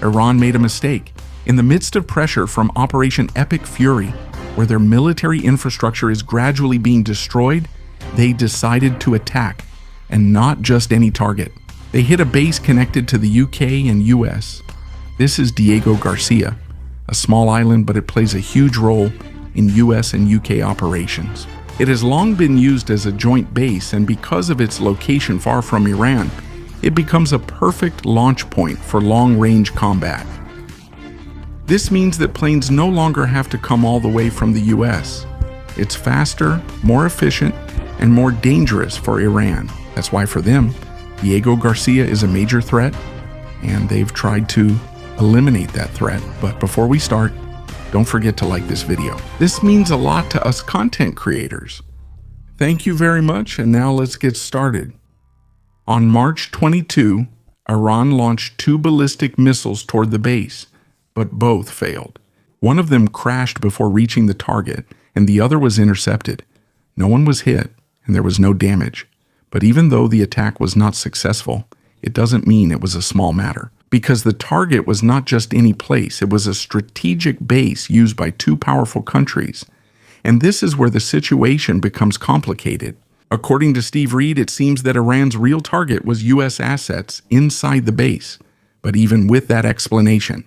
Iran made a mistake. In the midst of pressure from Operation Epic Fury, where their military infrastructure is gradually being destroyed, they decided to attack, and not just any target. They hit a base connected to the UK and US. This is Diego Garcia, a small island, but it plays a huge role in US and UK operations. It has long been used as a joint base, and because of its location far from Iran, it becomes a perfect launch point for long-range combat. This means that planes no longer have to come all the way from the US. It's faster, more efficient, and more dangerous for Iran. That's why for them, Diego Garcia is a major threat, and they've tried to eliminate that threat. But before we start, don't forget to like this video. This means a lot to us content creators. Thank you very much, and now let's get started. On March 22, Iran launched 2 ballistic missiles toward the base, but both failed. One of them crashed before reaching the target, and the other was intercepted. No one was hit, and there was no damage. But even though the attack was not successful, it doesn't mean it was a small matter. Because the target was not just any place, it was a strategic base used by 2 powerful countries. And this is where the situation becomes complicated. According to Steve Reed, it seems that Iran's real target was US assets inside the base. But even with that explanation,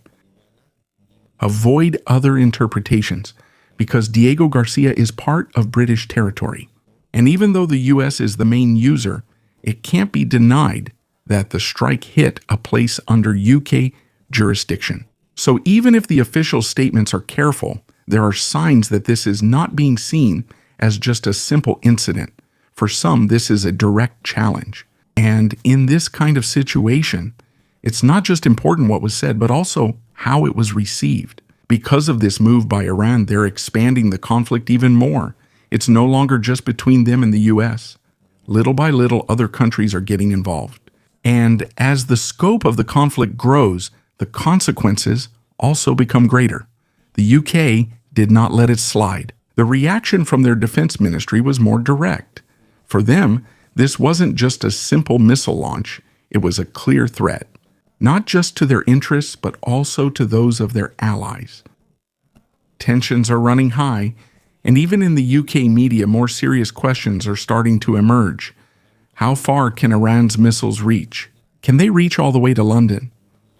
avoid other interpretations, because Diego Garcia is part of British territory. And even though the US is the main user, it can't be denied that the strike hit a place under UK jurisdiction. So even if the official statements are careful, there are signs that this is not being seen as just a simple incident. For some, this is a direct challenge. And in this kind of situation, it's not just important what was said, but also how it was received. Because of this move by Iran, they're expanding the conflict even more. It's no longer just between them and the US. Little by little, other countries are getting involved. And as the scope of the conflict grows, the consequences also become greater. The UK did not let it slide. The reaction from their defense ministry was more direct. For them, this wasn't just a simple missile launch, it was a clear threat, not just to their interests, but also to those of their allies. Tensions are running high, and even in the UK media, more serious questions are starting to emerge. How far can Iran's missiles reach? Can they reach all the way to London?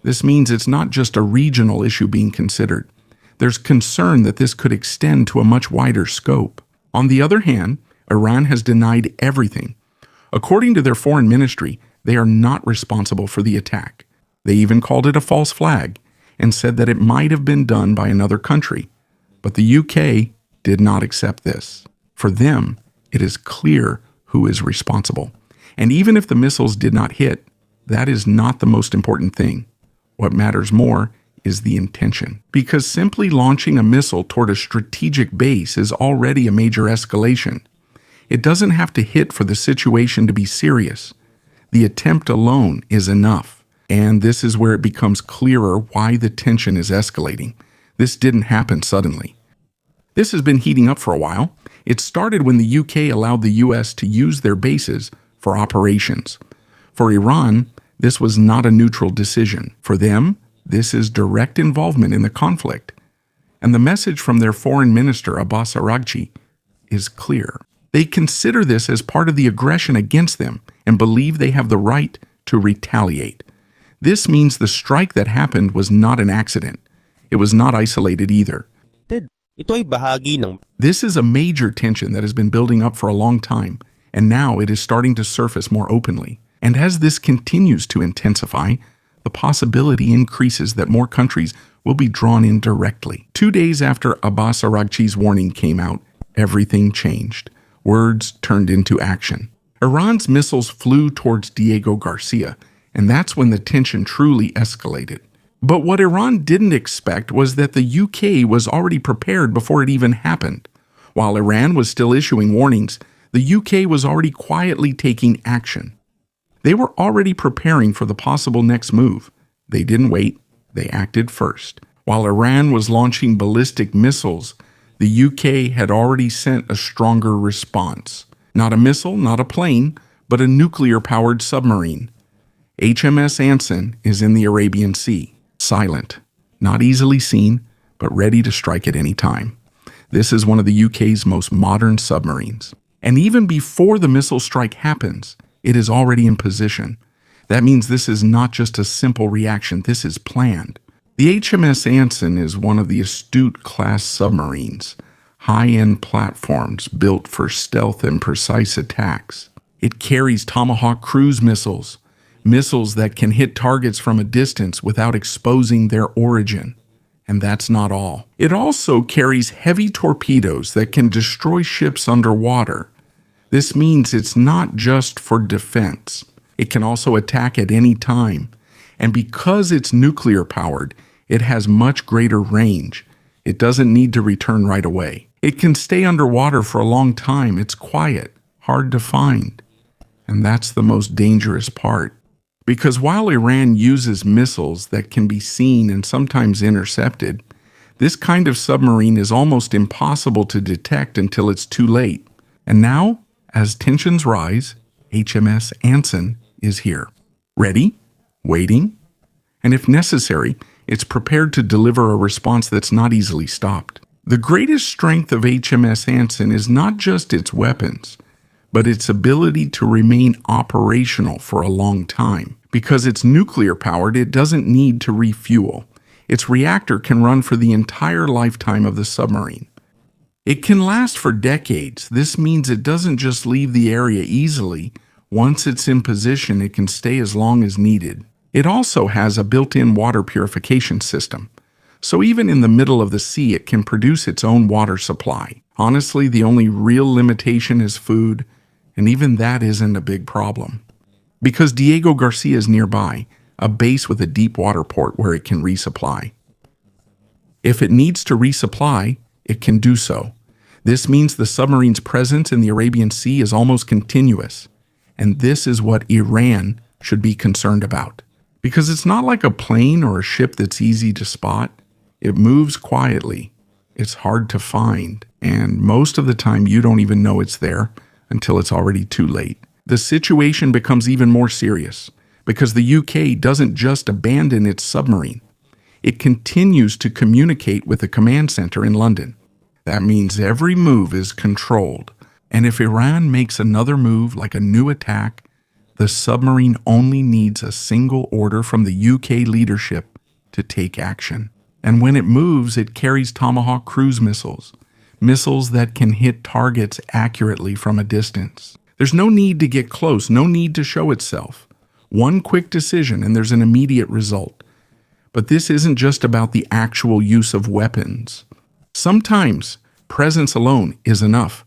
This means it's not just a regional issue being considered. There's concern that this could extend to a much wider scope. On the other hand, Iran has denied everything. According to their foreign ministry, they are not responsible for the attack. They even called it a false flag and said that it might have been done by another country. But the UK did not accept this. For them, it is clear who is responsible. And even if the missiles did not hit, that is not the most important thing. What matters more is the intention. Because simply launching a missile toward a strategic base is already a major escalation. It doesn't have to hit for the situation to be serious. The attempt alone is enough. And this is where it becomes clearer why the tension is escalating. This didn't happen suddenly. This has been heating up for a while. It started when the UK allowed the US to use their bases for operations. For Iran, this was not a neutral decision. For them, this is direct involvement in the conflict. And the message from their foreign minister, Abbas Araghchi, is clear. They consider this as part of the aggression against them and believe they have the right to retaliate. This means the strike that happened was not an accident. It was not isolated either. This is a major tension that has been building up for a long time, and now it is starting to surface more openly. And as this continues to intensify, the possibility increases that more countries will be drawn in directly. 2 days after Abbas Araghchi's warning came out, everything changed. Words turned into action. Iran's missiles flew towards Diego Garcia, and that's when the tension truly escalated. But what Iran didn't expect was that the UK was already prepared before it even happened. While Iran was still issuing warnings, the UK was already quietly taking action. They were already preparing for the possible next move. They didn't wait, they acted first. While Iran was launching ballistic missiles, the UK had already sent a stronger response. Not a missile, not a plane, but a nuclear-powered submarine. HMS Anson is in the Arabian Sea. Silent, not easily seen, but ready to strike at any time. This is one of the UK's most modern submarines. And even before the missile strike happens, it is already in position. That means this is not just a simple reaction, this is planned. The HMS Anson is one of the Astute-class submarines, high-end platforms built for stealth and precise attacks. It carries Tomahawk cruise missiles, missiles that can hit targets from a distance without exposing their origin. And that's not all. It also carries heavy torpedoes that can destroy ships underwater. This means it's not just for defense. It can also attack at any time. And because it's nuclear-powered, it has much greater range. It doesn't need to return right away. It can stay underwater for a long time. It's quiet, hard to find. And that's the most dangerous part. Because while Iran uses missiles that can be seen and sometimes intercepted, this kind of submarine is almost impossible to detect until it's too late. And now, as tensions rise, HMS Anson is here. Ready, waiting, and if necessary, it's prepared to deliver a response that's not easily stopped. The greatest strength of HMS Anson is not just its weapons, but its ability to remain operational for a long time. Because it's nuclear-powered, it doesn't need to refuel. Its reactor can run for the entire lifetime of the submarine. It can last for decades. This means it doesn't just leave the area easily. Once it's in position, it can stay as long as needed. It also has a built-in water purification system. So even in the middle of the sea, it can produce its own water supply. Honestly, the only real limitation is food, and even that isn't a big problem. Because Diego Garcia is nearby, a base with a deep water port where it can resupply. If it needs to resupply, it can do so. This means the submarine's presence in the Arabian Sea is almost continuous. And this is what Iran should be concerned about. Because it's not like a plane or a ship that's easy to spot. It moves quietly. It's hard to find. And most of the time, you don't even know it's there until it's already too late. The situation becomes even more serious because the UK doesn't just abandon its submarine. It continues to communicate with the command center in London. That means every move is controlled. And if Iran makes another move like a new attack, the submarine only needs a single order from the UK leadership to take action. And when it moves, it carries Tomahawk cruise missiles, missiles that can hit targets accurately from a distance. There's no need to get close, no need to show itself. One quick decision and there's an immediate result. But this isn't just about the actual use of weapons. Sometimes presence alone is enough.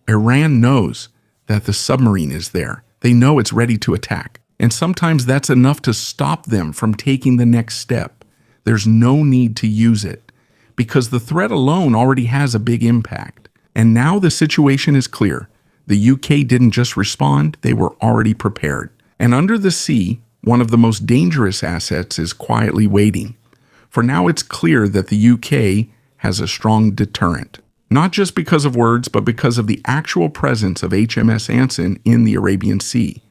Iran knows that the submarine is there. They know it's ready to attack. And sometimes that's enough to stop them from taking the next step. There's no need to use it because the threat alone already has a big impact. And now the situation is clear. The UK didn't just respond, they were already prepared. And under the sea, one of the most dangerous assets is quietly waiting. For now, it's clear that the UK has a strong deterrent. Not just because of words, but because of the actual presence of HMS Anson in the Arabian Sea.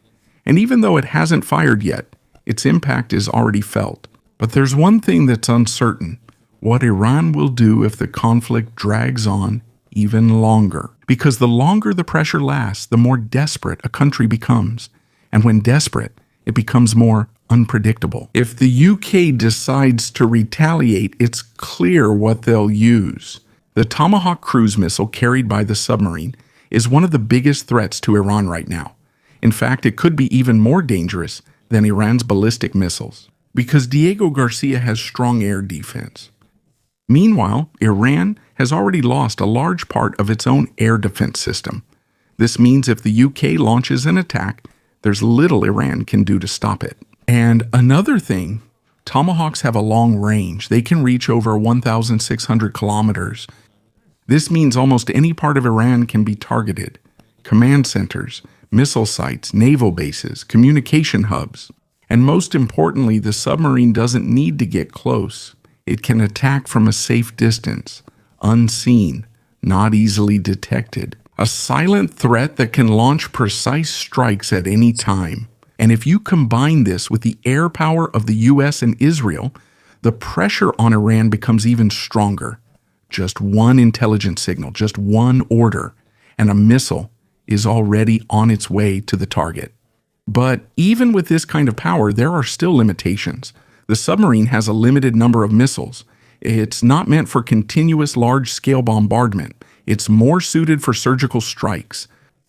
And even though it hasn't fired yet, its impact is already felt. But there's one thing that's uncertain: what Iran will do if the conflict drags on even longer. Because the longer the pressure lasts, the more desperate a country becomes. And when desperate, it becomes more unpredictable. If the UK decides to retaliate, it's clear what they'll use. The Tomahawk cruise missile carried by the submarine is one of the biggest threats to Iran right now. In fact, it could be even more dangerous than Iran's ballistic missiles, because Diego Garcia has strong air defense. Meanwhile, Iran has already lost a large part of its own air defense system. This means if the UK launches an attack, there's little Iran can do to stop it. And another thing, Tomahawks have a long range. They can reach over 1,600 kilometers. This means almost any part of Iran can be targeted. Command centers, missile sites, naval bases, communication hubs. And most importantly, the submarine doesn't need to get close. It can attack from a safe distance, unseen, not easily detected. A silent threat that can launch precise strikes at any time. And if you combine this with the air power of the US and Israel, the pressure on Iran becomes even stronger. Just one intelligence signal, just one order, and a missile is already on its way to the target. But even with this kind of power, there are still limitations. The submarine has a limited number of missiles. It's not meant for continuous large-scale bombardment. It's more suited for surgical strikes.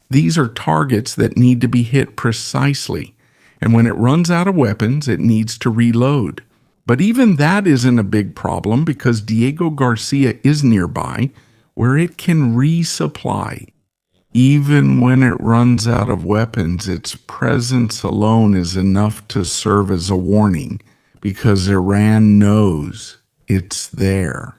These are targets that need to be hit precisely, and when it runs out of weapons, it needs to reload. But even that isn't a big problem because Diego Garcia is nearby, where it can resupply. Even when it runs out of weapons, its presence alone is enough to serve as a warning, because Iran knows it's there.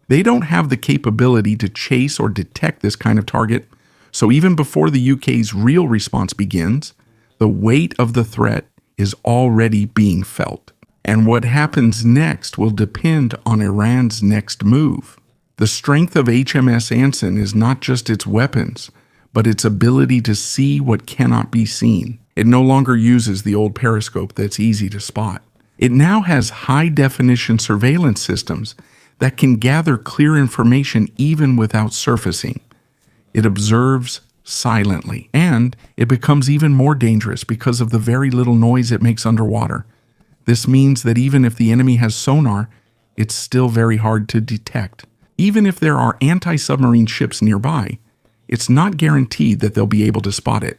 They don't have the capability to chase or detect this kind of target, so even before the UK's real response begins, the weight of the threat is already being felt. And what happens next will depend on Iran's next move. The strength of HMS Anson is not just its weapons, but its ability to see what cannot be seen. It no longer uses the old periscope that's easy to spot. It now has high-definition surveillance systems that can gather clear information even without surfacing. It observes silently, and it becomes even more dangerous because of the very little noise it makes underwater. This means that even if the enemy has sonar, it's still very hard to detect. Even if there are anti-submarine ships nearby, it's not guaranteed that they'll be able to spot it.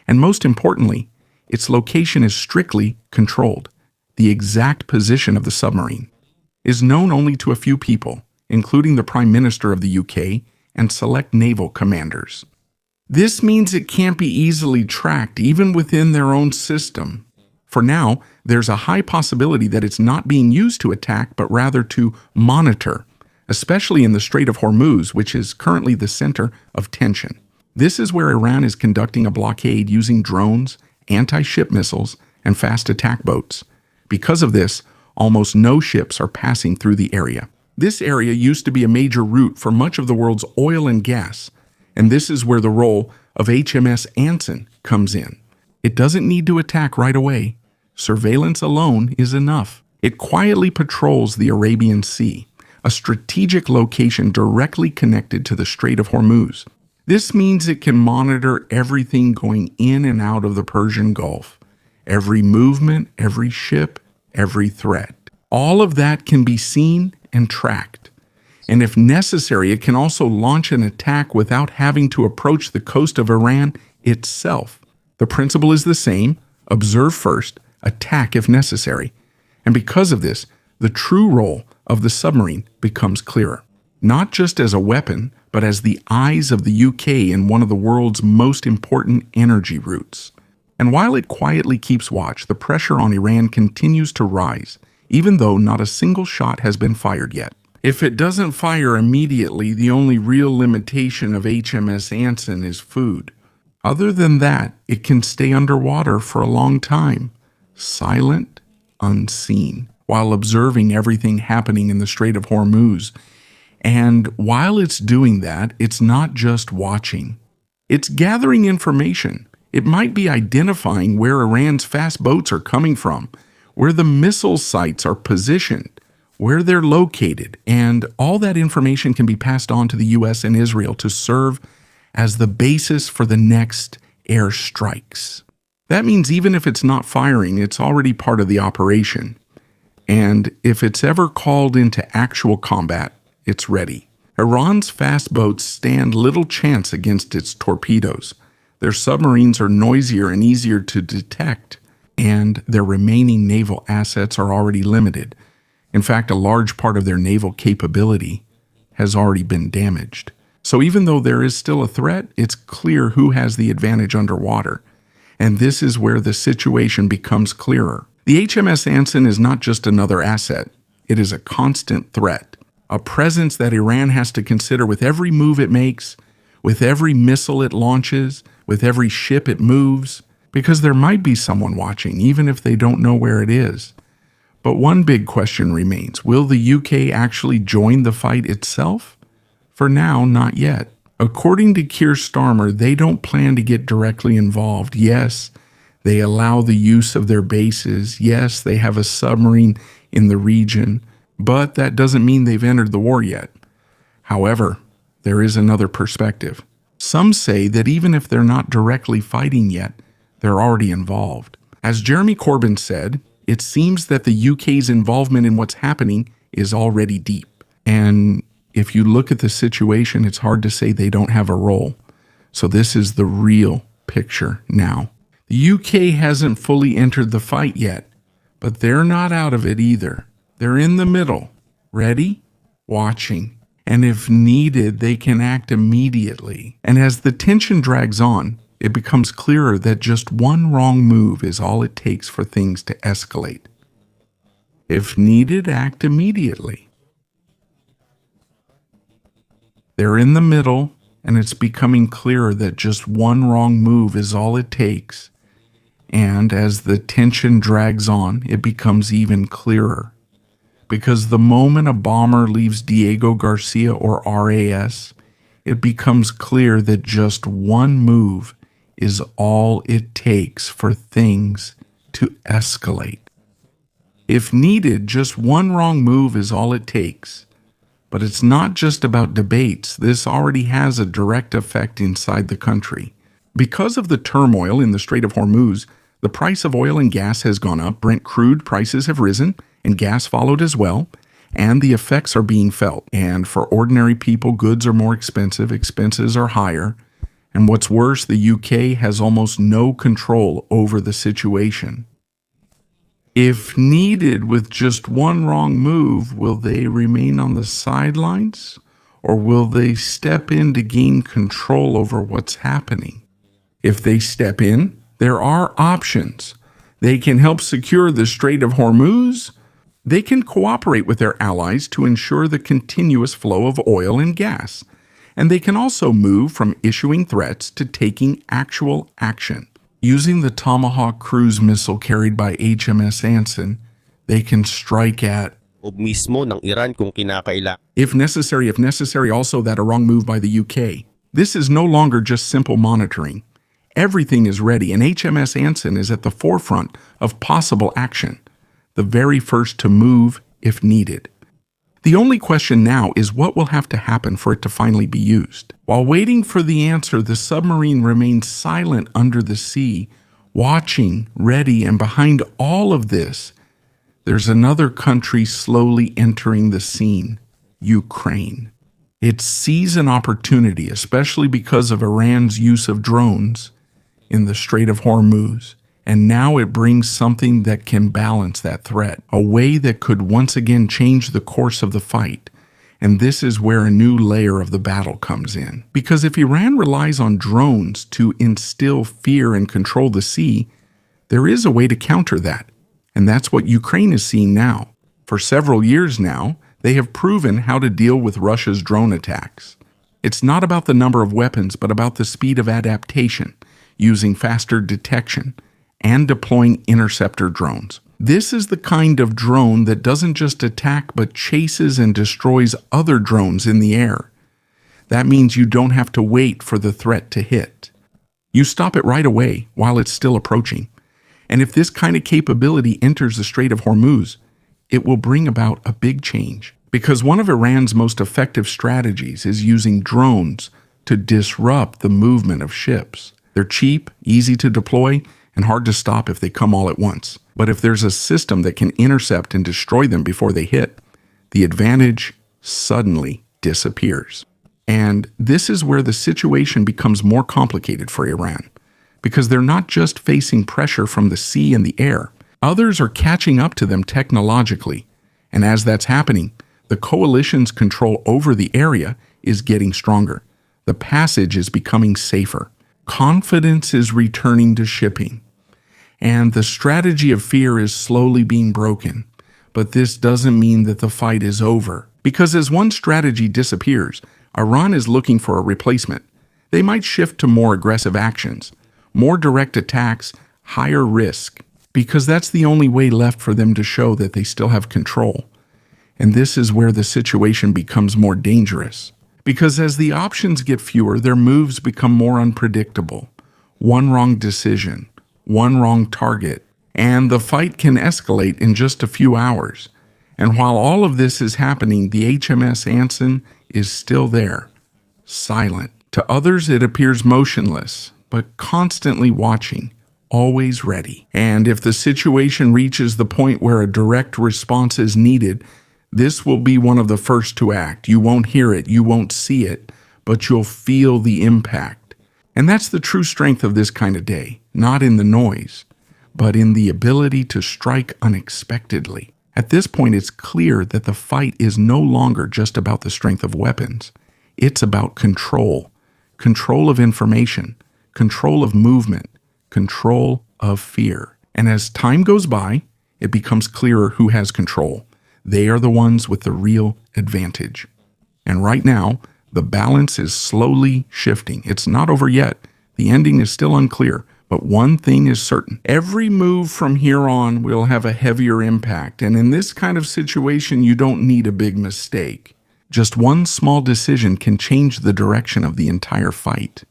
And most importantly, its location is strictly controlled. The exact position of the submarine is known only to a few people, including the Prime Minister of the UK and select naval commanders. This means it can't be easily tracked even within their own system. For now, there's a high possibility that it's not being used to attack, but rather to monitor, especially in the Strait of Hormuz, which is currently the center of tension. This is where Iran is conducting a blockade using drones, anti-ship missiles, and fast attack boats. Because of this, almost no ships are passing through the area. This area used to be a major route for much of the world's oil and gas, and this is where the role of HMS Anson comes in. It doesn't need to attack right away. Surveillance alone is enough. It quietly patrols the Arabian Sea, a strategic location directly connected to the Strait of Hormuz. This means it can monitor everything going in and out of the Persian Gulf. Every movement, every ship, every threat. All of that can be seen and tracked. And if necessary, it can also launch an attack without having to approach the coast of Iran itself. The principle is the same: observe first, attack if necessary. And because of this, the true role of the submarine becomes clearer. Not just as a weapon, but as the eyes of the UK in one of the world's most important energy routes. And while it quietly keeps watch, the pressure on Iran continues to rise, even though not a single shot has been fired yet. If it doesn't fire immediately, the only real limitation of HMS Anson is food. Other than that, it can stay underwater for a long time, silent, unseen, while observing everything happening in the Strait of Hormuz. And while it's doing that, it's not just watching. It's gathering information. It might be identifying where Iran's fast boats are coming from, where the missile sites are positioned, where they're located, and all that information can be passed on to the US and Israel to serve as the basis for the next airstrikes. That means even if it's not firing, it's already part of the operation. And if it's ever called into actual combat, it's ready. Iran's fast boats stand little chance against its torpedoes. Their submarines are noisier and easier to detect, and their remaining naval assets are already limited. In fact, a large part of their naval capability has already been damaged. So even though there is still a threat, it's clear who has the advantage underwater. And this is where the situation becomes clearer. The HMS Anson is not just another asset. It is a constant threat, a presence that Iran has to consider with every move it makes, with every missile it launches, with every ship it moves, because there might be someone watching, even if they don't know where it is. But one big question remains: will the UK actually join the fight itself? For now, not yet. According to Keir Starmer, they don't plan to get directly involved. Yes, they allow the use of their bases. Yes, they have a submarine in the region, but that doesn't mean they've entered the war yet. However, there is another perspective. Some say that even if they're not directly fighting yet, they're already involved. As Jeremy Corbyn said, it seems that the UK's involvement in what's happening is already deep. And if you look at the situation, it's hard to say they don't have a role. So this is the real picture now. The UK hasn't fully entered the fight yet, but they're not out of it either. They're in the middle, ready, watching. And if needed, they can act immediately. And as the tension drags on, it becomes clearer that just one wrong move is all it takes for things to escalate. If needed, act immediately. They're in the middle, and it's becoming clearer that just one wrong move is all it takes. And as the tension drags on, it becomes even clearer. Because the moment a bomber leaves Diego Garcia or RAS, it becomes clear that just one move is all it takes for things to escalate. If needed, just one wrong move is all it takes. But it's not just about debates. This already has a direct effect inside the country. Because of the turmoil in the Strait of Hormuz, the price of oil and gas has gone up, Brent crude prices have risen, and gas followed as well, and the effects are being felt. And for ordinary people, goods are more expensive, expenses are higher, and what's worse, the UK has almost no control over the situation. If needed, with just one wrong move, will they remain on the sidelines, or will they step in to gain control over what's happening? If they step in, there are options. They can help secure the Strait of Hormuz. They can cooperate with their allies to ensure the continuous flow of oil and gas. And they can also move from issuing threats to taking actual action. Using the Tomahawk cruise missile carried by HMS Anson, they can strike at mismo ng Iran kung kinakailangan. If necessary, also that a wrong move by the UK. This is no longer just simple monitoring. Everything is ready, and HMS Anson is at the forefront of possible action, the very first to move if needed. The only question now is what will have to happen for it to finally be used. While waiting for the answer, the submarine remains silent under the sea, watching, ready, and behind all of this, there's another country slowly entering the scene, Ukraine. It sees an opportunity, especially because of Iran's use of drones in the Strait of Hormuz. And now it brings something that can balance that threat, a way that could once again change the course of the fight. And this is where a new layer of the battle comes in. Because if Iran relies on drones to instill fear and control the sea, there is a way to counter that. And that's what Ukraine is seeing now. For several years now, they have proven how to deal with Russia's drone attacks. It's not about the number of weapons, but about the speed of adaptation, using faster detection, and deploying interceptor drones. This is the kind of drone that doesn't just attack but chases and destroys other drones in the air. That means you don't have to wait for the threat to hit. You stop it right away while it's still approaching. And if this kind of capability enters the Strait of Hormuz, it will bring about a big change. Because one of Iran's most effective strategies is using drones to disrupt the movement of ships. They're cheap, easy to deploy, and hard to stop if they come all at once. But if there's a system that can intercept and destroy them before they hit, the advantage suddenly disappears. And this is where the situation becomes more complicated for Iran, because they're not just facing pressure from the sea and the air. Others are catching up to them technologically. And as that's happening, the coalition's control over the area is getting stronger. The passage is becoming safer. Confidence is returning to shipping, and the strategy of fear is slowly being broken. But this doesn't mean that the fight is over, because as one strategy disappears, Iran is looking for a replacement. They might shift to more aggressive actions, more direct attacks, higher risk, because that's the only way left for them to show that they still have control. And this is where the situation becomes more dangerous. Because as the options get fewer, their moves become more unpredictable. One wrong decision, one wrong target, and the fight can escalate in just a few hours. And while all of this is happening, the HMS Anson is still there, silent. To others, it appears motionless, but constantly watching, always ready. And if the situation reaches the point where a direct response is needed, this will be one of the first to act. You won't hear it, you won't see it, but you'll feel the impact. And that's the true strength of this kind of day, not in the noise, but in the ability to strike unexpectedly. At this point, it's clear that the fight is no longer just about the strength of weapons. It's about control. Control of information, control of movement, control of fear. And as time goes by, it becomes clearer who has control. They are the ones with the real advantage. And right now, the balance is slowly shifting. It's not over yet. The ending is still unclear. But one thing is certain. Every move from here on will have a heavier impact. And in this kind of situation, you don't need a big mistake. Just one small decision can change the direction of the entire fight.